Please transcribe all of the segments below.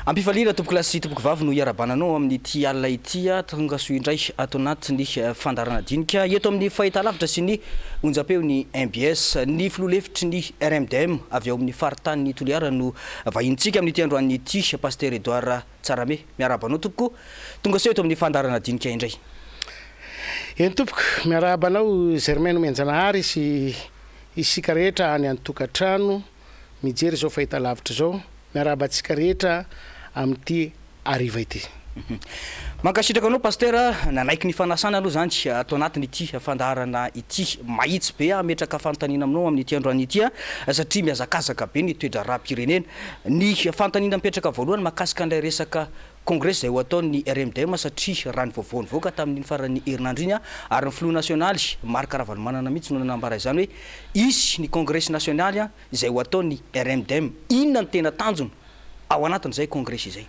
Ampifaliana tompoko lasy tompoko vavy no iarabananao amin'ny ty alina ity tonga soa indray ato anatin'ny fandarana dinika eto amin'ny fahitalavitra sy ny onjapeo ny MBS ny filoalefitry ny RMDM avy ao amin'ny faritany Toliara no vahintsika amin'ny ty androany ity Pasteur Edouard Tsarame miarabanao tompoko tonga soa eto amin'ny fandarana dinika indray. Eny tompoko miarabanao Germain Menjanahary sy isika rehetra any an-tokatrano mijery zao fahitalavitra zao miarabantsika rehetra amty ariva ity. Mankasitraka anao Pasteur nanaiky ny fanasana aloha zany ato anatiny ity fandaharana ity mahitsy be ametraka fantanina aminao amin'ny ity androany ity satria miazakazaka be ny toedra raha-pirenena ny fantanina mipetraka voalohany makasika an'ilay resaka congrès zay ho ataon'ny RMDM satria raha ny vaovao nivoaka tamin'ny farany herinandro iny ary ny flou nationaly maro karavany manana mihitsy no nanambara izany hoe isy ny congrès nationaly zay ho ataon'ny RMDM inona ny tena tanjona ao anatin'izay congrès izay.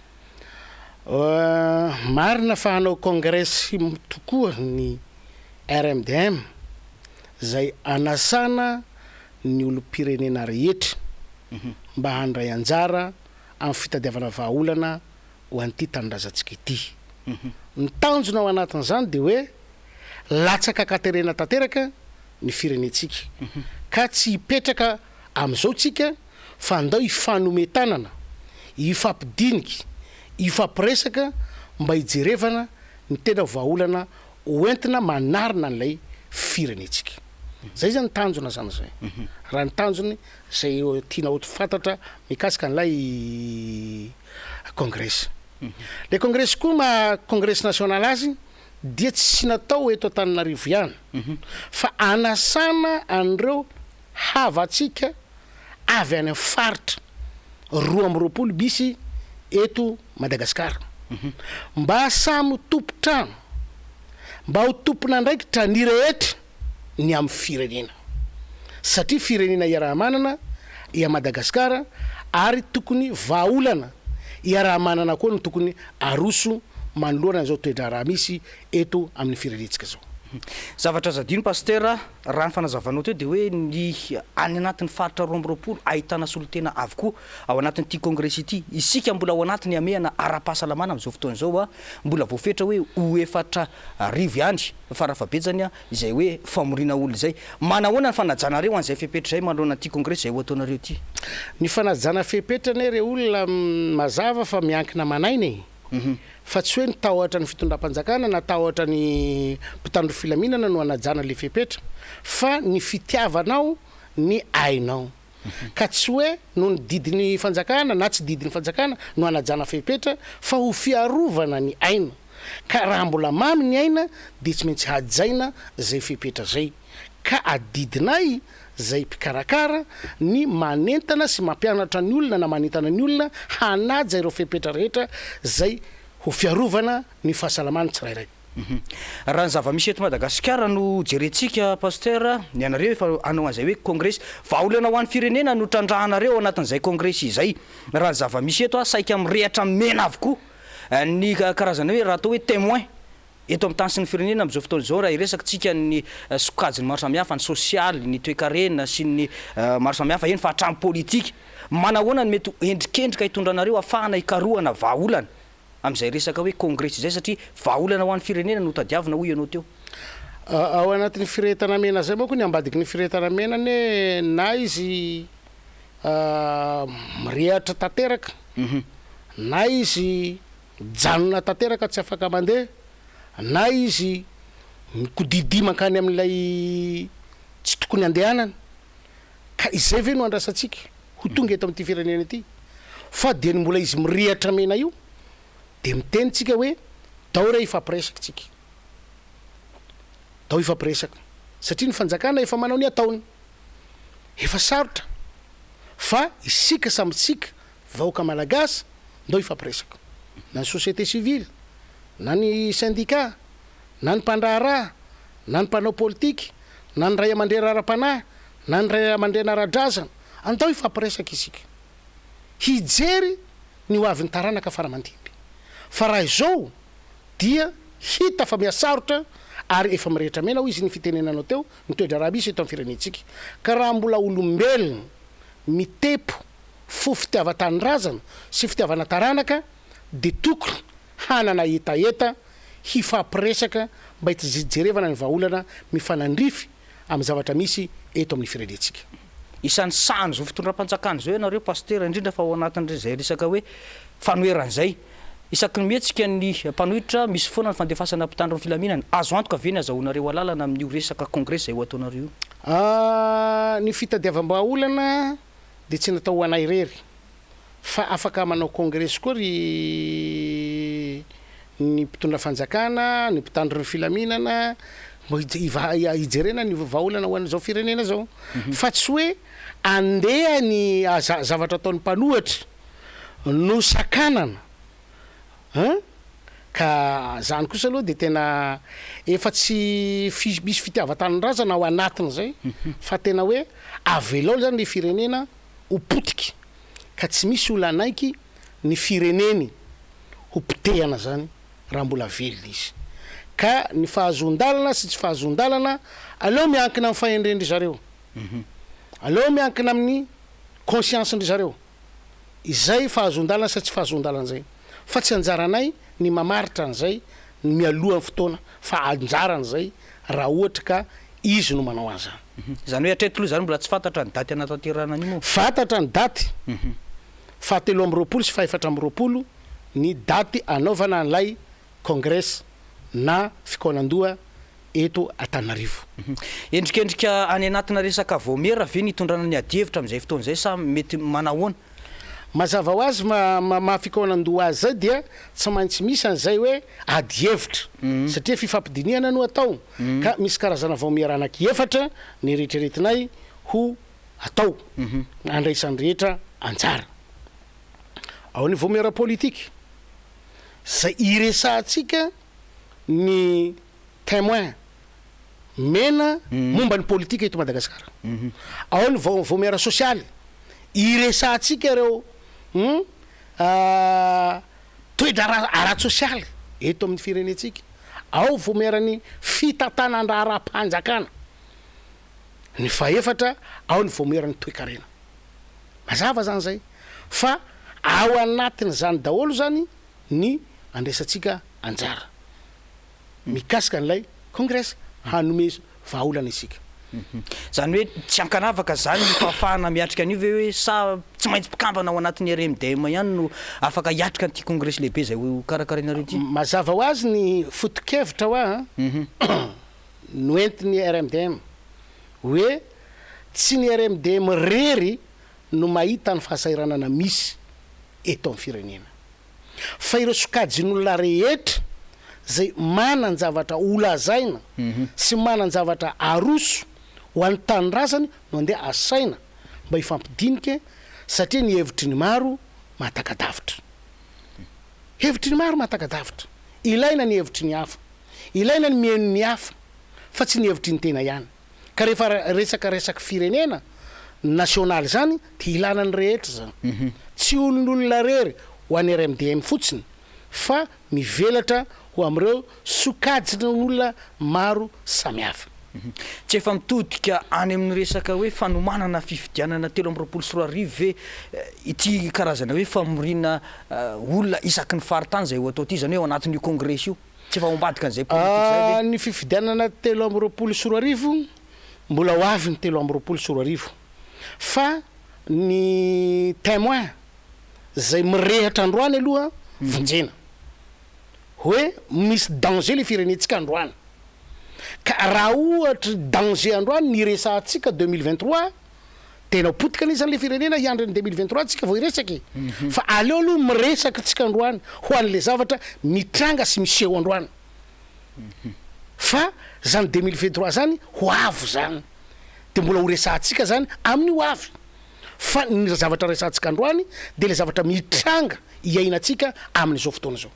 Marina fa hanao congrès tokoa ny RMDM zay anasana ny olo-pirenena rehetra mba handray anjara amin'ny fitadiavana vahaolana ho an'ity tanindrazantsika ity. Ny tanjona ao anatin'izany dia hoe latsaka katerena tanteraka ny firenetsika ka tsy hipetraka amin'izao tsika fa andao ifanometanana ifampidinika ifampiresaka mba hijerevana ny tena vahaolana hoentina manarina an'ilay firenetsika. Zay zany tanjona zany zay. Raha ny tanjony zay tiana ho fantatra mikasika an'ilay congrès. Le congrès koa congrès national azy dia tsy natao eto Antananarivo ihany fa anasana an'ireo havatsika avy any faritra 20 bisy eto Madagasikara mba samy tompo-trano mba ho tompona ndraikitra ny rehetra ny amin'ny firenena satria firenena iaraha-manana ia Madagasikara ary tokony vahaolana iaraha-manana koa no tokony aroso manoloana zao toedra raha misy eto amin'ny firenetsika zao. Zavatra zadino Pasteur raha ny fanazavanao teo dia hoe ny any anatin'ny faritra 20 ahitana solotena avokoa ao anatin'ity congrès ity isika mbola ao anatiny amehana ara-pahasalamana amin'izao fotoana zao mbola voafetra hoe ho efatra rivo ihany farafabetsany izay hoe famorina olo izay manahoana ny fanajanareo an'izay fepetra zay manoloana an'ity congrès zay ho ataonareo ity. Ny fanajana fepetra ane re olona mazava fa miankina manainy fa tsy hoe nitahotra ny fitondram-panjakana na tahotra ny mpitandro filaminana no anajana le fepetra fa ny fitiavanao ny ainao ka tsy hoe no ny didiny fanjakana na tsy didiny fanjakana no anajana fepetra fa ho fiarovana ny aina ka raha mbola mamy ny aina dia tsy maintsy hajaina zay fepetra zay ka adidinay zay mpikarakara ny manentana sy mampianatra ny olona na manentana ny olona hanaja ireo fepetra rehetra zay ho fiarovana ny fahasalamana tsirairay. Raha ny zava-misy eto Madagasikara no jerentsika Pasteur ny anareo efa anao an'izay hoe congrès vahaolana ho an'ny firenena no trandrahanareo ao anatin'izay congrès izay. Raha ny zava-misy eto saika mirehatra mena avokoa ny karazana hoe raha atao hoe témoin eto amin'ny tany sy ny firenena amin'izao fotoana izao raha iresaka tsika ny sokajiny maro samihafa ny sosialy ny toe-karena sy ny maro samihafa eny fa hatramy politika manahoana ny mety endrikendrika hitondranareo ahafahana hikarohana vahaolana amin'izay resaka hoe congrès izay satria vahaolana ho an'ny firenena no tadiavina hoy ianao teo. Ao anatin'ny firetana mena zay moa koa ny ambadiky ny firetana mena na izy mirehatra tanteraka na izy janona tanteraka tsy afaka mandeha na izy mikodidi mankany amin'ilay tsy tokony andehanana ka izay ve no andrasantsika ho tonga eto amin'ity firenena ity fa dia ny mbola izy mirehatra mena io dia mitenitsika hoe tao re ifampiresaka tsika tao ifampiresaka satria ny fanjakana efa manao ny ataony efa sarotra fa isika samytsika vahoaka malagasy ndao ifampiresaka na ny société civile na ny syndicat na ny mpandraharaha na ny mpanao politika na ny ray aman-dreny ara-panahy na ny ray aman-dreny ara-drazana andao ifampiresaka isika hijery ny ho avy ny taranaka faramandimby fa raha izao dia hita fa miasarotra ary efa mirehitra mena ho izy ny fitenenanao teo ny toedra raha misy eto amin'ny firenetsika ka raha mbola olombelona mitepo fitiavatanindrazana sy fitiavana taranaka de tokony hanana etaeta hifampiresaka mba hitijerevana ny vahaolana mifanandrify amin'ny zavatra misy eto amin'ny firenetsika. Isan'ny sahany zao fitondram-panjakana zao ianareo pasteur indrindra fa ao anatin'izay resaka hoe fanoeran'izay isaky ny mihetsika ny mpanohitra misy foana ny fandefasana mpitandro ny filaminana azo antoka ve ny azahoanareo alalana amin'io resaka congrès zay ho ataonareo io? Ny fitadiavam-bahaolana de tsy natao ho anay rery fa afaka manao congrès koa ry ny mpitondra fanjakana, ny mpitandro ny filaminana hijerena ny vahaolana ho an'izao firenena zao. Fa tsy hoe andeha ny zavatra ataon'ny mpanohatra no sakanana ka zany kosa aloha de tena efa tsy misy fitiavan-tanindrazana ao anatiny zay fa tena hoe avelao zany le firenena ho potiky ka tsy misy olo anaiky ny fireneny ho potehana zany raha mbola velona izy. Ka ny fahazondalana sy tsy fahazondalana aleo miankina amin'ny fahendrendry zareo, aleo miankina amin'ny conscience-ndry zareo, izay fahazondalana sy tsy fahazondalana zay. Fa tsy anjaranay ny mamaritra an'izay ny mialohan'ny fotoana fa anjarany zay raha ohatra ka izy no manao an'izany. Zany hoe hatreto aloha zany mbola tsy fantatra ny daty anatanterahana an'io. Fantatra ny daty 7 sy 4 ny daty anaovana an'ilay congrès na fikonan-doha eto Antananarivo. Endrikendrika any anatina resaka vaomera ve ny itondrana ny adievitra amin'izay fotoan'izay sa mety manahoana? Mazava ho azy mahafikonan-doha azy zay dia tsy maintsy misy an'izay hoe adievitra satria fifampidiniana no atao ka misy karazana vaomera anaky-efatra ny rehetraretinay ho atao andraisan'ny rehetra anjara. Ao ny vaomera politika zay iresantsika ny témoin mena momba ny politika eto Madagasikara. Ao ny vaomera sosialy iresantsika reo toedra araty sosialy eto amin'ny firenetsika. Ao vaomerany fitantanandraha ara-panjakana. Ny faefatra ao ny vaomerany toe-karena. Mazava zany zay fa ao anatin' zany daholo zany ny andraisantsika anjara mikasika n'ilay congrès hanome vahaolana isika. Zany hoe tsy ankanavaka zany ny fahafahana miatrika an'io ve hoe sa tsy maintsy mpikambana ao anatin'ny RMDM ihany no afaka hiatrika an'ity congrès lehibe zay ho karakarainareo ity? Mazava ho azy ny foto-kevitra hoa noentin'ny RMDM hoe tsy ny RMDM rery no mahita ny fahasairanana misy eto amin'ny firenena fa ireo sokajin'olona rehetra zay manany zavatra olazaina sy manany zavatra aroso ho an'ny tanindrazany no andeha asaina mba hifampidinika satria ny hevitry ny maro mahatakadavitra. Hevitry ny maro mahatakadavitra. Ilaina ny hevitry ny hafa, ilaina ny mihaino ny hafa fa tsy ny hevitry ny tena ihany. Ka rehefa resaka firenena nasionaly zany dia ilana ny rehetra zany. Tsy olon'olona rery ho an'ny RMDM fotsiny fa mivelatra ho amin'ireo sokajina olona maro samihafa. Tsy efa mitodika any amin'ny resaka hoe fanomanana fifidianana 7 ve ity karazana hoe famorina olona isaky ny faritany zay ho atao ity zany hoe ao anatin'io congrès io tsy efa hombadika an'izay politika zay ve? Ny fifidianana 7 mbola ho avy ny 7 fa ny témoin zay mirehatra androany aloha vonjena hoe misy danger le firenetsika androany ka raha ohatra danger androany ny resantsika 2023 tena potika ny izany le firenena hiandriny 2023 tsika vao iresaky fa aleo aloha miresaka tsika androany ho an'le zavatra mitranga sy miseho androany fa zany 2023 zany ho avo zany de mbola ho resantsika zany amin'ny ho avy fa ny zavatra resantsika androany de le zavatra mitranga hiainatsika amin'izao fotoana zao.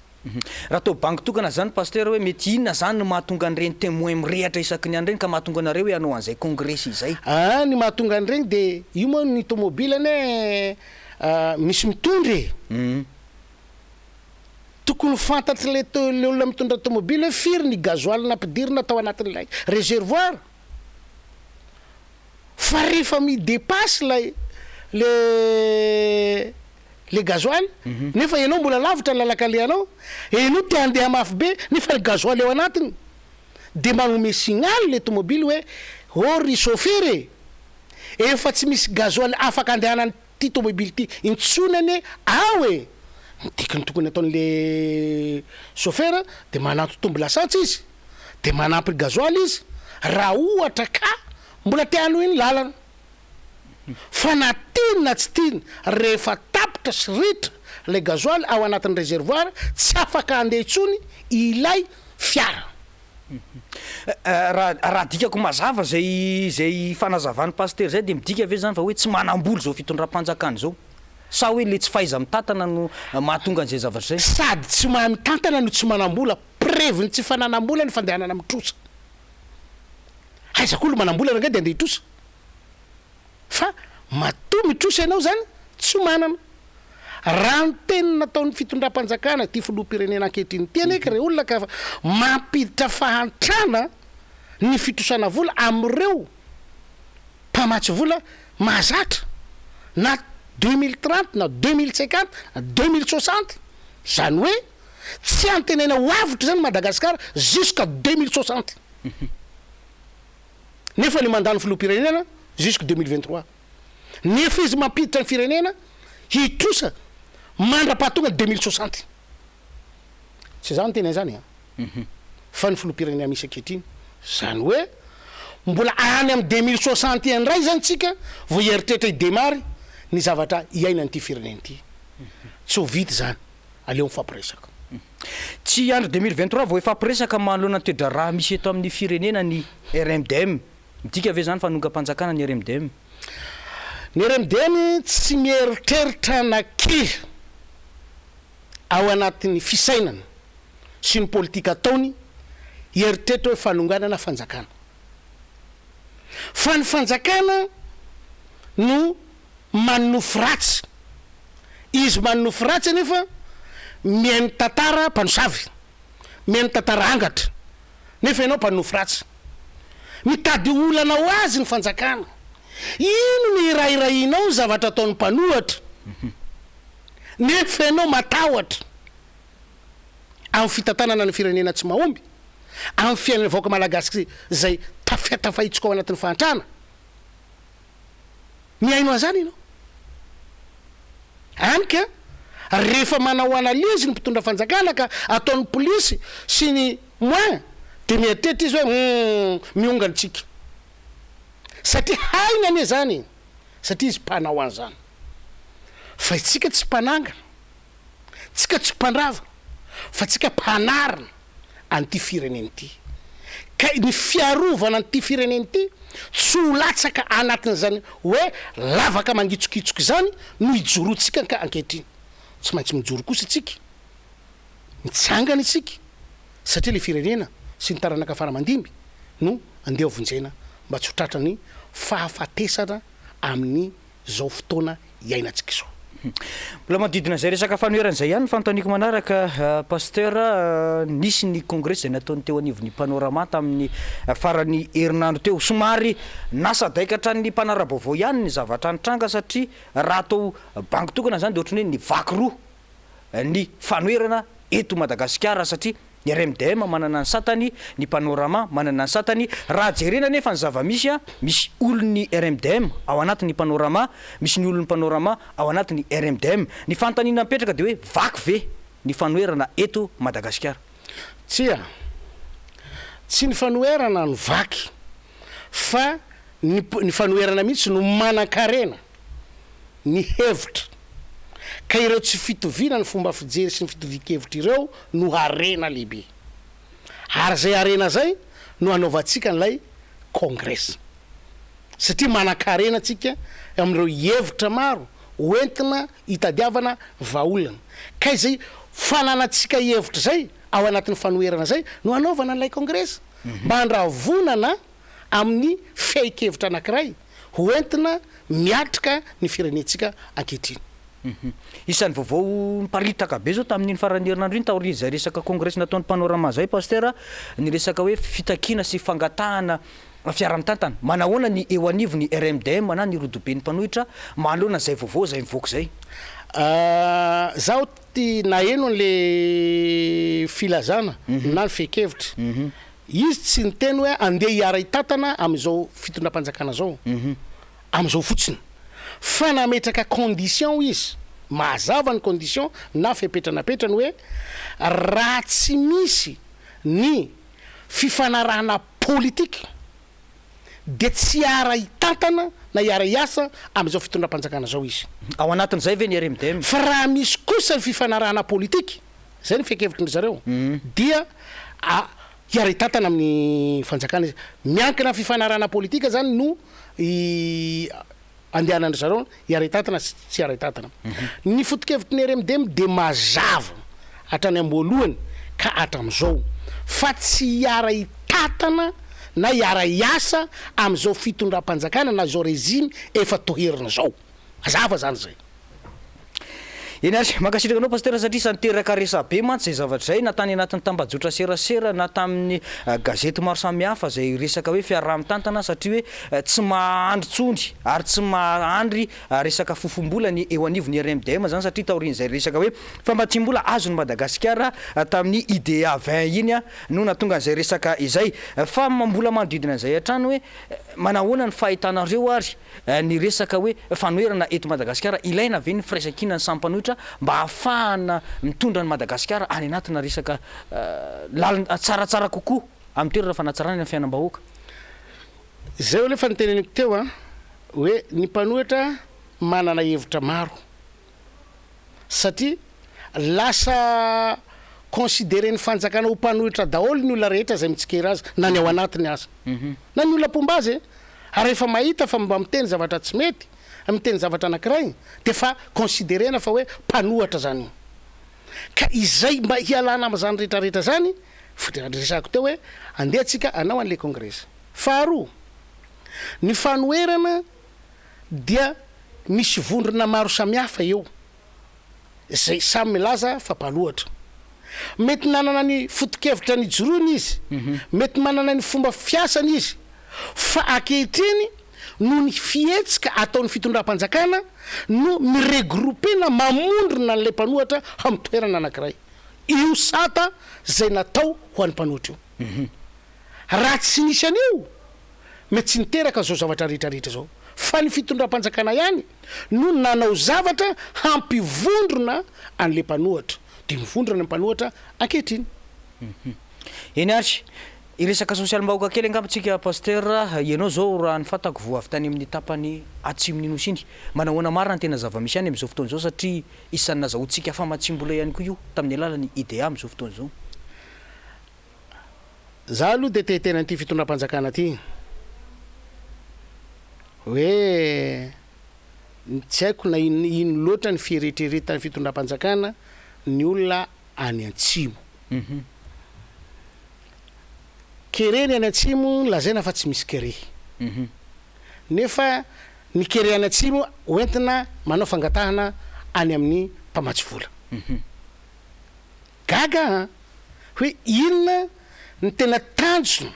Raha tao banky tokana zany pasteur hoe mety inona zany no mahatonga an'ireny témoin mirehatra isaky ny andreny ka mahatonga anareo hoe hanao an'izay congrès izay? Ny mahatonga an'ireny de io moa ny tomobile ane misy mitondry tokony fantatry le olona mitondra tomobile firy ny gazoaly nampidirina tao anatin'ilay réservoir fa rehefa midepasy lay le gasoil nefa ianao mbola lavitra ny lalakaleanao enao te andeha mafy be nefa le gasoil eo anatiny de manome signal le tomobily hoe ry chauffeur efa tsy misy gasoil afaka andehanany ty tomobily ty intsonany ao e dikany tokony ataon'le chauffeur de manato tombo lasantsy izy de manampy gasoil izy raha ohatra ka mbola te ano iny lalana fa na tiny na tsy tiny rehefa tapitra sy ritra le gasoil ao anatin'ny réservoir tsy afaka andeha itsony ilay fiara raha dikako mazava zay fanazavany pasteur zay de midika ave zany fa hoe tsy manamboly zao fitondram-panjakana zao sa hoe le tsy faiza mitantana no mahatonga an'izay zavatra zay sady tsy mahay mitantana no tsy manambola preveny tsy fananambola ny fandehanana mitrosa aiza koa lo manambola ranga de andeha hitrosa fa matoa mitrosa ianao zany tsy manana raha ny teny nataon'ny fitondram-panjakana ty filoham-pirenena ankehitriny ty aneky re olona ka mampiditra fahantrana ny fitrosana vola am'ireo mpamatsy vola mahazatra na 2030 na 2050 na 2060 zany hoe tsy antenena hoavitra zany Madagasikara jusqu'à 2060 nefa le mandany filoham-pirenena jusqu'à 2023 nefa izy mampiditra ny firenena hitrosa mandra-pahatonga 2060 tsy zany tena zany fa ny filoham-pirenena misy ankehitriny zany hoe mbola any am 2060 andray zany tsika vo eritrehitra idemary ny zavatra iainan'ity firenena ity tsy ho vity zany aleo mifampiresaka tsy andro 2023 vo ifampiresaka manoloana toedra raha misy eto amin'ny firenena ny RMDM midika ave zany fanonga-panjakana ny RMDM ny RMDM tsy mieritreritra naky ao anatin'ny fisainana sy ny politika ataony eritreritra hoe fanonganana fanjakana fa ny fanjakana no manofo ratsy izy manofo ratsy nefa mihainy tantara mpanosavy mihainy tantara angatra nefa ianao mpanofo ratsy mitady olana ho azy ny fanjakana ino ny irairainao zavatra ataon'ny mpanohatra nefa ianao matahotra amin'ny fitantanana ny firenena tsy mahomby amin'ny fiainana vaoaka malagasy zay tafiatafahitsika ao anatin'ny fahantrana miaino an'izany ianao anyka rehefa manao analizy ny mpitondra fanjakana ka ataon'ny polisy sy ny moin de mieritreritra izy hoe miongantsika satria haina ane zany satria izy mpanao an'izany fa itsika tsy mpanangana tsika tsy mpandrava fa tsika mpanarina an'ity firenena ity ka ny fiarovana an'ity firenena ity tsy ho latsaka anatin'izany hoe lavaka mangitsokitsoky zany no ijorotsika ka ankehitriny tsy maintsy mijoro kosa itsika mitsangana itsika satria le firenena sy ny taranaka faramandimby no andeha vonjena mba tsy ho tratrany fahafatesana amin'ny zao fotoana iainantsika izao mbola manodidina zay resaka fanoeran'izay ihany fantaniko manaraka pasteur nisy ny congrès zay nataony teo anivon'ny panorama tamin'ny farany herinandro teo somary nasadaikatra ny mpanara-baovao ihany ny zavatra nitranga satria raha atao banky tokana zany de ohatrany hoe ny vaky roa ny fanoerana eto Madagasikara satria ny RMDM manana ny satany ny panorama manana ny satany raha jerena nefa ny zava-misy misy olon'ny RMDM ao anatin'ny panorama misy ny olon'ny panorama ao anatin'ny RMDM ny fantanina mipetraka de hoe vaky ve ny fanoerana eto Madagasikara tsy ny fanoerana ny vaky fa ny fanoerana mihitsy no manan-karena ny hevitra ka ireo tsy fitoviana ny fomba fijery sy ny fitovi-kevitra ireo no arena lehibe ary zay arena zay no anaovantsika n'lay congrès satria manan-karena tsika amin'ireo hevitra maro hoentina hitadiavana vaolana ka izay fananatsika hevitra zay ao anatin'ny fanoerana zay no anaovana n'lay congrès mba handravonana amin'ny fehi-kevitra anankiray hoentina miatrika ny firenetsika ankehitriny isan'ny vaovao miparitaka be zao tamin'iny farany herinandro iny taorizy zay resaka congrès nataon'ny panorama zay pasteur ny resaka hoe fitakina sy fangatahana fiara-mitantana manahoana ny eo anivo ny RMDM na ny rodobe ny mpanohitra manoloana zay vaovao zay mivoaka zay. Zaho ty naheno an'le filazana na ny fekevitra izy tsy ny teny hoe andeha hiara hitantana am'izao fitondram-panjakana zao am'izao fotsiny fa nametraka condition izy mazava ny condition na fepetranapetran hoe raha tsy misy ny fifanarahana politika de tsy hiara hitantana na hiara hiasa am'izao fitondram-panjakana zao izy ao anatin'izay ve ny RMDM fa raha misy kosa ny fifanarahana politika zay ny fekevitry zareo dia hiara hitantana amin'ny fanjakana izy miankina ny fifanarahana politika zany no andehanandry zareo hiara hitantana tsy hiara hitantana ny foto-kevitry ny RMDM de mazava hatrany am-boalohany ka hatram'izao fa tsy hiara hitantana na hiara hiasa am'izao fitondram-panjakana na zao régime efa toherina zao mazava zany zay. Eny ary mankasitraka anao pasteur satria santeraka resabe mantsy zay zavatra zay na tany anatin'ny tambajotra serasera na tamin'ny gazety maro samihafa zay resaka hoe fiaraha-mitantana satria hoe tsy mahandry tsondry ary tsy mahandry resaka fofombolany eo anivon'ny RMDM zany satria taorian'izay resaka hoe fambatsim-bola azon'ny Madagasikara tamin'ny IDA 20 iny no natonga an'izay resaka izay fa mbola manodidina an'izay hatrany hoe manahoana ny fahitanareo ary ny resaka hoe fanoherana eto Madagasikara ilaina ve ny firaisan-kina ny sampanohitra mba ahafahana mitondra ny Madagasikara any anatina resaka lalina tsaratsara kokoa amin'ny toerana fanatsarana ny fiainam-bahoaka. Zay ole fa niteneniko teo hoe ny mpanohitra manana hevitra maro satria lasa considéré ny fanjakana ho mpanohitra daholo ny olona rehetra zay mitsikera azy na ny ao anatiny asa na ny olona pombazy ary efa mahita fa mba miteny zavatra tsy mety miteny zavatra anankiray de fa considérena fa hoe mpanohatra zany ka izay mba hialana am'zany rehetrarehetra zany fotresako teo hoe andeha atsika anao an'le congrès. Faharoa ny fanoherana dia misy vondrona maro samihafa eo zay samy milaza fa mpanohatra mety nanana ny foto-kevitra ny jorony izy mety manana ny fomba fiasany izy fa akehitriny no ny fietsika ataon'ny fitondram-panjakana no miregroupena mamondrona an'le mpanohatra amin'ny toerana anankiray io sata zay natao ho an'ny mpanohatra io raha tsy nisy an'io mety tsy niteraka zao zavatra rehetrarehetra zao fa ny fitondram-panjakana ihany no nanao zavatra hampivondrona an'le mpanohatra de mivondrona ny mpanohatra ankehitriny. Eny ary iresaka social-mbahoaka kely angambontsika pasteur ianao zao raha ny fatako vo avy tany amin'ny tapany atsimon'ny nosy iny manahoana marina ny tena zava-misy any am'izao fotoana zao satria isan'ny nazahoantsika famatsim-bola ihany koa io tamin'ny alalan'ny IDA am'izao fotoana zao. Za aloha de tetena an'ity fitondram-panjakana ty hoe tsy haiko na ino loatra ny fieritreretany fitondram-panjakana ny olona any Antsimo kereny any Antsimo lazaina fa tsy misy kere nefa ny kere any Antsimo hoentina manao fangatahana any amin'ny mpamatsy vola gaga hoe inona ny tena tanjo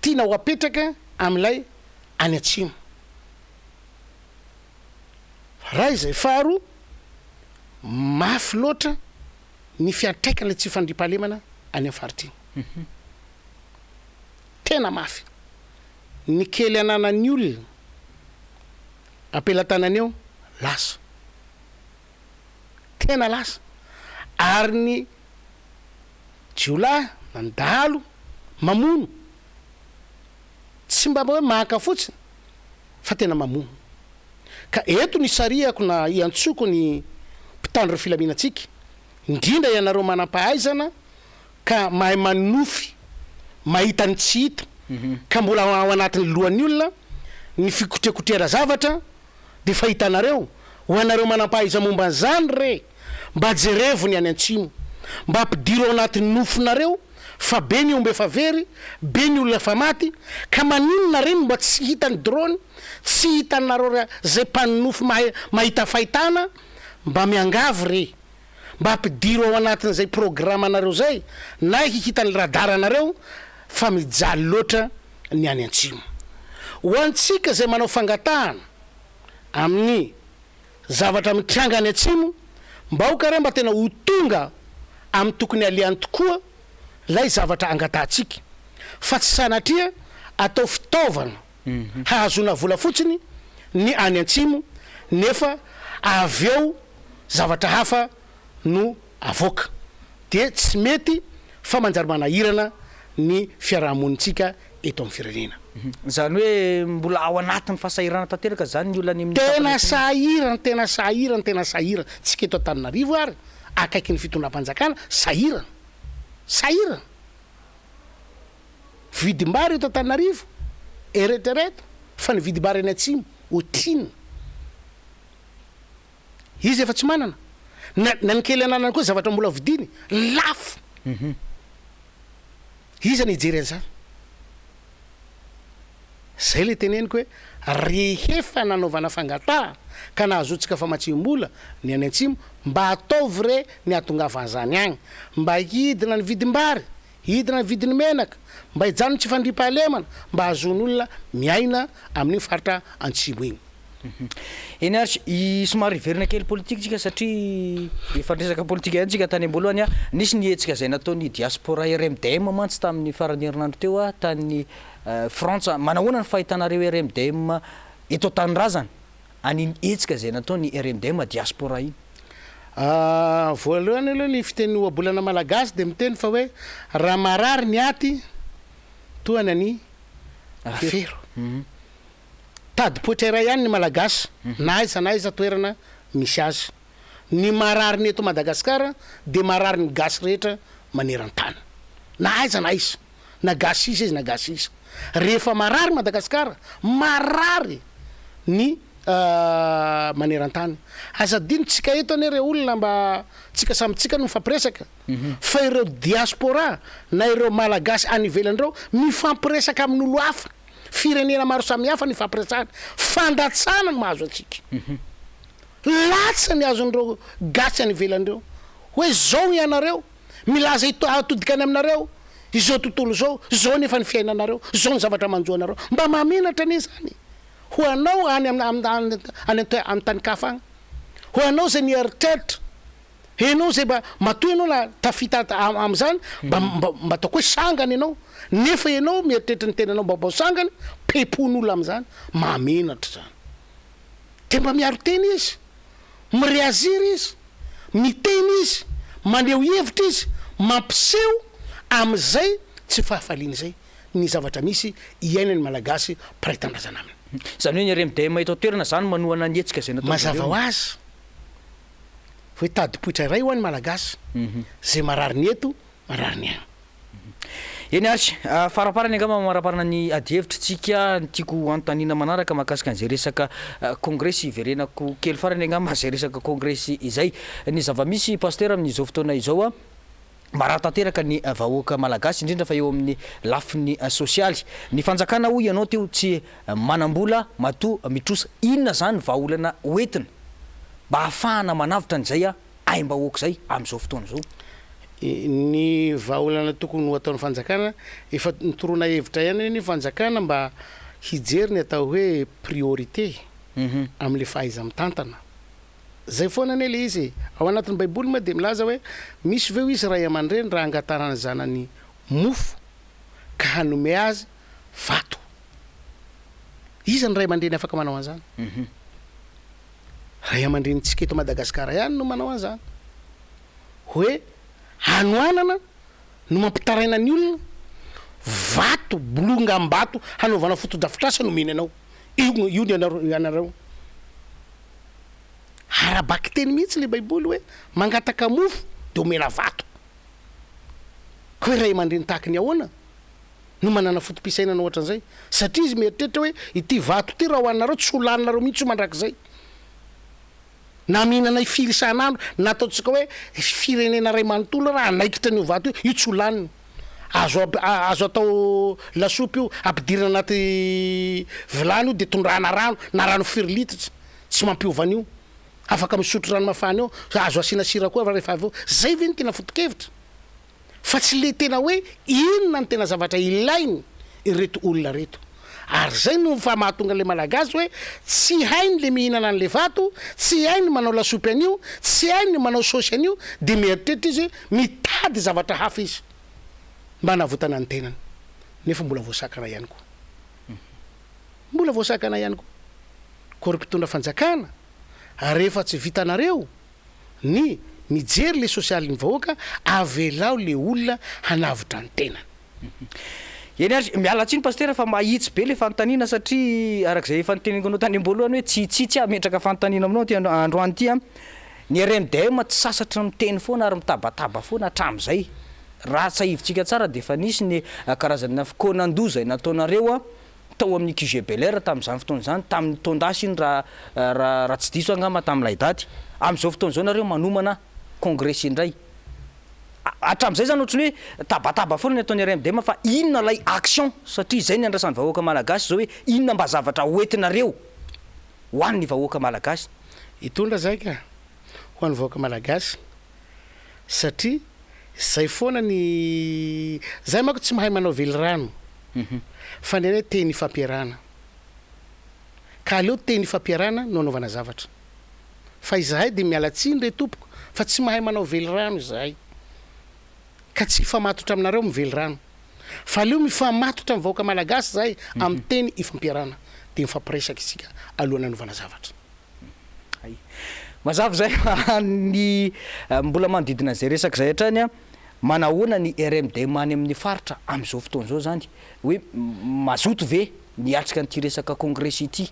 tiana ho apetraka am'ilay any Antsimo raha izay. Faharoa mafy loatra ny fiantraikana tsy fandriam-pahalemana any amin'ny farity tena mafy ny kely ananany olona apelatanany eo lasa tena lasa ary ny Jolay na ny dahalo mamono tsy mba hoe maka fotsiny fa tena mamono ka eto ny sariako na iantsoko ny mpitandro filaminatsika indrindra ianareo manam-pahaizana ka mahay manofy mahita ny tsy hita ka mbola ao anatin'ny lohan'ny olona ny fikotrekotrera zavatra de fahitanareo ho anareo manam-pahaiza momba an'izany re mba jerevony any Antsimo mba ampidiro ao anatin'ny nofonareo fa be ny omby efa very be ny olona efa maty ka maninona reny mba tsy hitany drone tsy hitanareo zay mpaninofo mahita fahitana mba miangavy re mba ampidiro ao anatin'izay programme anareo zay na hihitany radaranareo fa mijaly loatra ny any antsimo ho antsika zay manao fangatahana amin'ny zavatra mitranga any antsimo mba ho kare mba tena ho tonga amin'ny tokony aliany tokoa lay zavatra angatahtsika fa tsy sanatria atao fitaovana hahazona vola fotsiny ny any antsimo nefa avy eo zavatra hafa no avoaka de tsy mety fa manjary manahirana ny fiarahamonitsika eto amin'ny firenena zany hoe mbola ao anatin'ny fasahirana tanteraka zany ny olona ny tena sahirana tsika eto Antananarivo ary akaiky ny fitondram-panjakana sahirana vidim-bary eto Antananarivo eretrereta fa ny vidim-bary any atsimo otrina izy efa tsy manana na ny kely ananany koa zavatra mbola vidiny lafo izy ny ijery an'izany zay le teneniko hoe rehefa nanaovana fangataha ka nahazotsika fa matsim-bola ny any antsimo mba ataovy re ny atongavan'izany agny mba hidina ny vidim-bary hidina ny vidiny menaka mba hijanony tsy fandripahalemana mba hazon'olona miaina amin'ny faritra antsimo igny eny ary somary verina kely politique tsika satria fandresaka politique antsika tany ambolohany nisy ny hetsika zay nataony diaspora RMDM mantsy tamin'ny farany herinandro teo tany Frantsa manahoana ny fahitanareo RMDM eto tanindrazana any hetsika zay nataony RMDM diaspora iny voalohany aloha ny fiteny oabolana malagasy de miteny fa hoe raha marary ny aty toany any afero tady poitrera ihany ny malagasy na aiza toerana misy azy ny marary ny eto Madagasikara de marary ny gasy rehetra maneran-tany na aiza na gasy izy na gasy izy rehefa marary Madagasikara marary ny maneran-tany azadiny tsika eto ane re olona mba tsika samitsika no mifampiresaka fa ireo diaspora na ireo malagasy any ivelan'ireo mifampiresaka amin'olo hafa firenena maro samihafa ny fampiresana fandatsana no mahazo atsika latsa ny azon'ireo gasy any ivelan'ireo hoe zao ianareo milaza atodikany aminareo izao tontolo zao nefa ny fiainanareo zao ny zavatra manjoanareo mba maminatra ane zany ho anao any amin'ny tany kafa agny ho anao zay nieritreritra enao zay mba matoy anao la tafita am'izany mba ataoko hoe sangany ianao nefa ianao mieritreritra ny tenanao mba sangany pepon'olo am'izany mamenatra zany de mba miaro teny izy mireaziry izy miteny izy maneho hevitra izy mampiseho am'izay tsy fahafaliany zay ny zavatra misy iainany malagasy praitandrazana aminy zany hoe ny RMDM eto toerana zany manohana ny hetsika zay natao mazava ho azy hoe tadipoitra iray ho any malagasy zay marary ny eto marary ny agny eny ary faraparany angamba maraparana ny adihevitrytsika tiako antanina manaraka mahakasika an'izay resaka congrès iverenako kely farany angamba zay resaka congrès izay ny zavamisy pasteur amin'izao fotoana izao maratanteraka ny vahoaka malagasy indrindra fa eo amin'ny lafiny sosialy ny fanjakana hoy ianao teo tsy manambola mato mitrosa inona zany vahaolana hoentina mba hahafahana manavitra an'izay aim-bahoaka zay amin'izao fotoana zao ny vahaolana tokony ho ataon'ny fanjakana efa nitorona hevitra ihany ny fanjakana mba hijery ny atao hoe priorité amin'le fahaiza mitantana zay foana ane le izy ao anatin'ny baiboly moa de milaza hoe misy veo izy ray aman-dreny raha angatarana zanany mofo ka hanome azy vato izy ny ray aman-dreny afaka manao an'izany ray aman-drenitsika eto Madagasikara ihany no manao an'izany hoe hanoanana no mampitaraina ny olona vato bolongam-bato hanaovana fotodrafitrasa nomeny anao io ny anareo arabaky teny mihitsy le baiboly hoe mangataka mofo de omena vato ka hoe ray aman-dreny tahaky ny ahoana no manana fotom-pisainana ohatra an'izay satria izy mieritreritra hoe ity vato ty raha ho anareo tsy holaninareo mihitsy ho mandrak'izay na mihinana firy isan'andro nataotsika hoe firenena ray manontolo raha anaikitra n'io vato io tsy holaniny azo atao lasopy io ampidirina anaty vilany io de tondrahana rano na rano firy litatra tsy mampiovan'io afaka misotro rano mafana eo azo asina sira koa rehefa avy eo zay ve ny tena fotokevitra fa tsy le tena hoe inona ny tena zavatra ilainy ireto olona reto ary zay no fahamahatonga le malagasy hoe tsy hainy le mihinana an'le vato tsy hainy manao lasopy an'io tsy hainy manao sosy an'io de mieritreritra izy mitady zavatra hafa izy mba navotana ny tenany nefa mbola voasakana ihany koa mbola voasakana ihany koa kory mpitondra fanjakana rehefa tsy vitanareo ny mijery le sosialin'ny vahoaka avelao le olona hanavitra ny tenany eny ary miala tsiny pasteur fa mahitsy be le fanontaniana satria arak'izay efa niteneniko anao tany am-boalohany hoe tsitsitsy metraka fanontaniana aminao ty androany ty ny RMDM tsy sasatra miteny foana ary mitabataba foana hatram'izay raha tsahivitsika tsara de efa nisy ny karazana fikonan-doza nataonareo tao amin'ny QGBLR tamin'izany fotoana zany tamin'ny tondasiny raha tsy diso angamba tamin'ilay daty amin'izao fotoana zao nareo manomana congrès indray hatram'izay zany ohatrany hoe tabataba foana ny ataon'ny RMDM fa inona lay action satria zay ny andrasan'ny vahoaka malagasy zao hoe inona mba zavatra hoentinareo ho an'ny vahoaka malagasy hitondra zay ka ho an'ny vahoaka malagasy satria zay foana ny zay manko tsy mahay manao vely rano fa ny hoe teny fampiarana ka aleo teny fampiarana no anaovana zavatra fa izahay de miala tsiny re tompoko fa tsy mahay manao vely rano izahay ka tsy famatotra aminareo mively rano fa aleo mifamatotra amin'ny vahoaka malagasy zahay amin'ny teny ifampiarana de mifampiresaka isika alohana anaovana zavatra mazava zay ny mbola manodidina zay resaka zay hatrany manahoana ny RMDM any amin'ny faritra amin'izao fotoana zao zany hoe mazoto ve niatrika nyty resaka congrès ity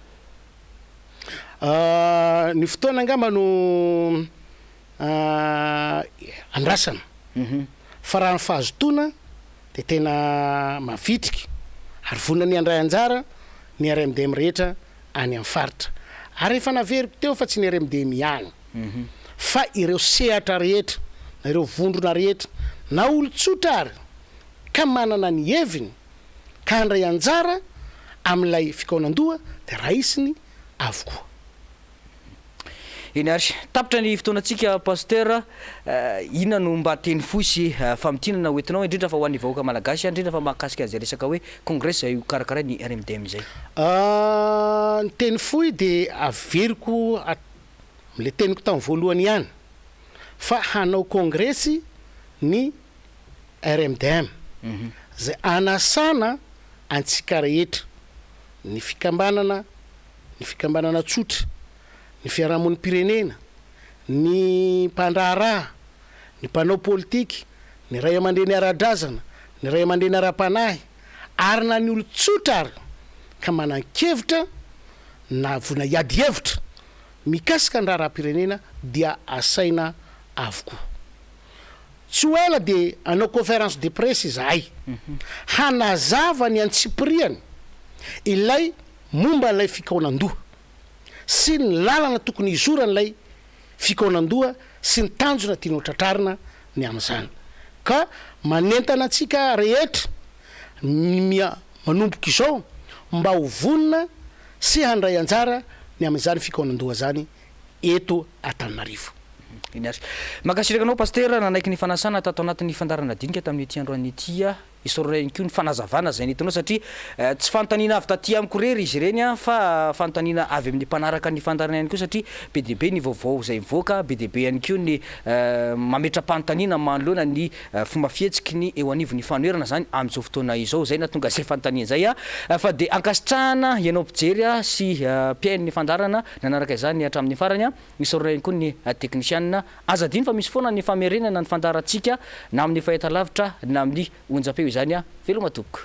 ny fotoana angamba no andrasana fa raha ny fahazotoana de tena mavitrika ary vonina ny andray anjara ny RMDM rehetra any amin'ny faritra ary efa naveriko teo fa tsy ny RMDM ihany fa ireo sehatra rehetra na ireo vondrona rehetra na olo-tsotra ary ka manana ny heviny ka andray anjara amin'ilay fikaonandoha de raisiny avokoa eny ary tapitra ny fotoanantsika pasteur inona no mba teny fosy famitinana hoentinao indrindra fa ho an'ny vahoaka malagasy indrindra fa mahakasika an'izay resaka hoe congrès zay karakara ny RMDM zay ny teny foy de averiko am'le teniko tamin'ny voalohany ihany fa hanao congrès ny RMDM zay anasana antsika rehetra ny fikambanana tsotra ny fiarahamon'ny pirenena ny mpandraharaha ny mpanao politika ny ray aman-dreny ara-drazana ny ray aman-dreny ara-panahy ary na ny olo-tsotra ary ka manan-kevitra na vona hiady hevitra mikasika ny raharaha-pirenena dia asaina avokoa tsy ho ela de anao conférence de presse izahay hanazava ny antsipiriany ilay momba n'ilay fikaonandoha sy ny lalana tokony izoran'ilay fikaonandoha sy ny tanjona tiany ho tratrarina ny amin'izany ka manentana antsika rehetra manomboka izao mba ho vonina sy handray anjara ny amin'izany fikaonandoha zany eto Antananarivo eny ary makasiraka anao pasteur nanaiky ny fanasana tato anatin'ny fandarana dinika tamin'ny ity androany ity isorany koa ny fanazavana zay nitanao satria tsy fanontaniana avy taty amiko rery izy ireny fa fanontaniana avy amin'ny mpanaraka ny fandarana ihany koa satria be de be ny vaovao zay mivoaka be de be ihany koa ny mametram-panontaniana manoloana ny fomba fihetsiky ny eo anivon'ny fanoerana zany amin'izao fotoana izao zay natonga zay fanontaniana zay fa de ankasitrahana ianao mpijery sy mpiainy ny fandarana nanaraka izany hatramin'ny farany isorany koa ny technicienne azadiny fa misy foana ny famerenana ny fandarantsika na amin'ny fahitalavitra na amin'ny onjam-peo izany veloma tompoko